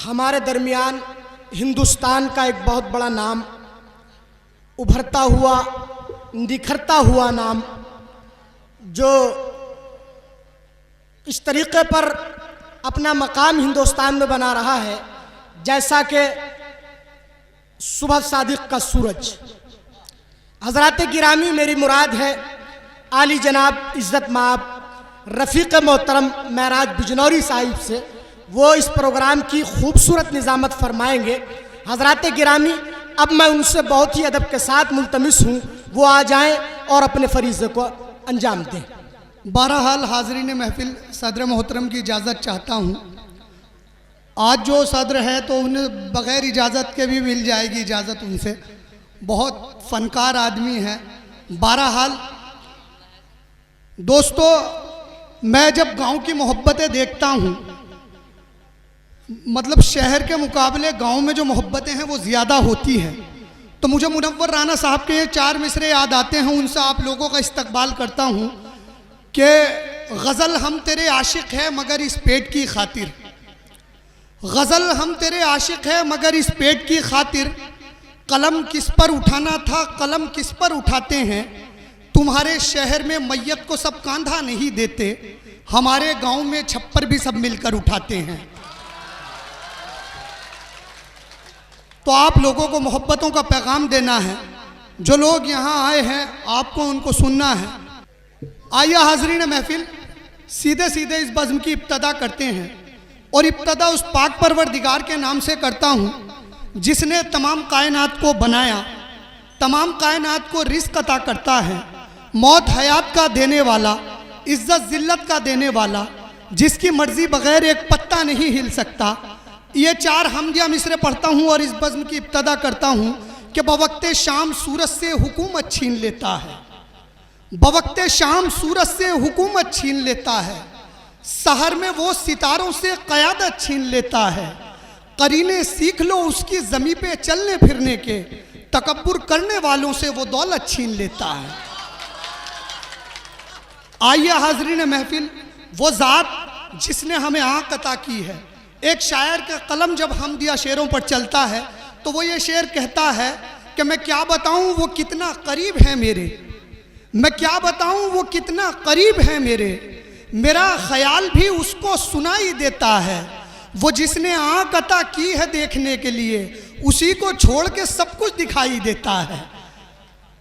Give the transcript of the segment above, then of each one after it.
हमारे दरमियान हिंदुस्तान का एक बहुत बड़ा नाम, उभरता हुआ निखरता हुआ नाम, जो इस तरीक़े पर अपना मकाम हिंदुस्तान में बना रहा है जैसा कि सुबह सादिक का सूरज। हज़रात गिरामी मेरी मुराद है आली जनाब इज़्ज़त माब रफ़ीक़ मोहतरम महराज बिजनौरी साहिब से, वो इस प्रोग्राम की खूबसूरत निज़ामत फरमाएंगे। हज़रात गिरामी, अब मैं उनसे बहुत ही अदब के साथ मुल्तमिस हूँ वो आ जाएं और अपने फरीज़े को अंजाम दें। बहरहाल हाज़रीन महफिल, सदर मोहतरम की इजाज़त चाहता हूँ। आज जो सदर है तो उन्हें बग़ैर इजाज़त के भी मिल जाएगी इजाज़त उनसे, बहुत फ़नकार आदमी हैं। बहरहाल दोस्तों, मैं जब गांव की मोहब्बतें देखता हूँ, मतलब शहर के मुकाबले गांव में जो मोहब्बतें हैं वो ज़्यादा होती हैं, तो मुझे मुनव्वर राना साहब के 4 मिसरे याद आते हैं। उनसे आप लोगों का इस्तकबाल करता हूँ कि गज़ल हम तेरे आशिक़ है मगर इस पेट की खातिर, गज़ल हम तेरे आशिक़ है मगर इस पेट की खातिर, कलम किस पर उठाना था कलम किस पर उठाते हैं, तुम्हारे शहर में मैयत को सब कांधा नहीं देते, हमारे गांव में छप्पर भी सब मिलकर उठाते हैं। तो आप लोगों को मोहब्बतों का पैगाम देना है। जो लोग यहाँ आए हैं आपको उनको सुनना है। आइए हाज़रीन महफिल, सीधे सीधे इस बज़्म की इब्तदा करते हैं, और इब्तदा उस पाक परवरदिगार के नाम से करता हूँ जिसने तमाम कायनात को बनाया, तमाम कायनात को रिज़्क़ अता करता है, मौत हयात का देने वाला, इज़्ज़त ज़िल्लत का देने वाला, जिसकी मर्ज़ी बग़ैर एक पत्ता नहीं हिल सकता। ये 4 हमदिया मिसरे पढ़ता हूँ और इस बज़्म की इब्तदा करता हूँ कि बवक्ते शाम सूरज से हुकूमत छीन लेता है, बवक्ते शाम सूरज से हुकूमत छीन लेता है, सहर में वो सितारों से क़यादत छीन लेता है, करीने सीख लो उसकी ज़मीं पे चलने फिरने के, तकब्बुर करने वालों से वो दौलत छीन लेता है। आइए हाज़रीन महफिल, वो ज़ात जिसने हमें आँख अता की है। एक शायर का कलम जब हम दिया शेरों पर चलता है तो वो ये शेर कहता है कि मैं क्या बताऊँ वो कितना करीब है मेरे, मैं क्या बताऊँ वो कितना करीब है मेरे, मेरा ख्याल भी उसको सुनाई देता है, वो जिसने आँख अता की है देखने के लिए, उसी को छोड़ के सब कुछ दिखाई देता है।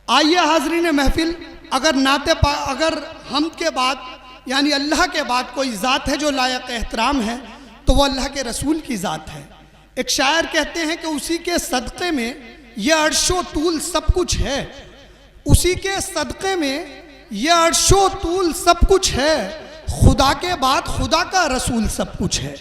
आइए हाज़रीन महफिल, अगर हम के बाद यानी अल्लाह के बाद कोई ज़ात है जो लायक एहतराम है तो वो अल्लाह के रसूल की ज़ात है। एक शायर कहते हैं कि उसी के सदक़े में ये अर्शो तूल सब कुछ है, उसी के सदक़े में ये अर्शो तूल सब कुछ है, खुदा के बाद खुदा का रसूल सब कुछ है।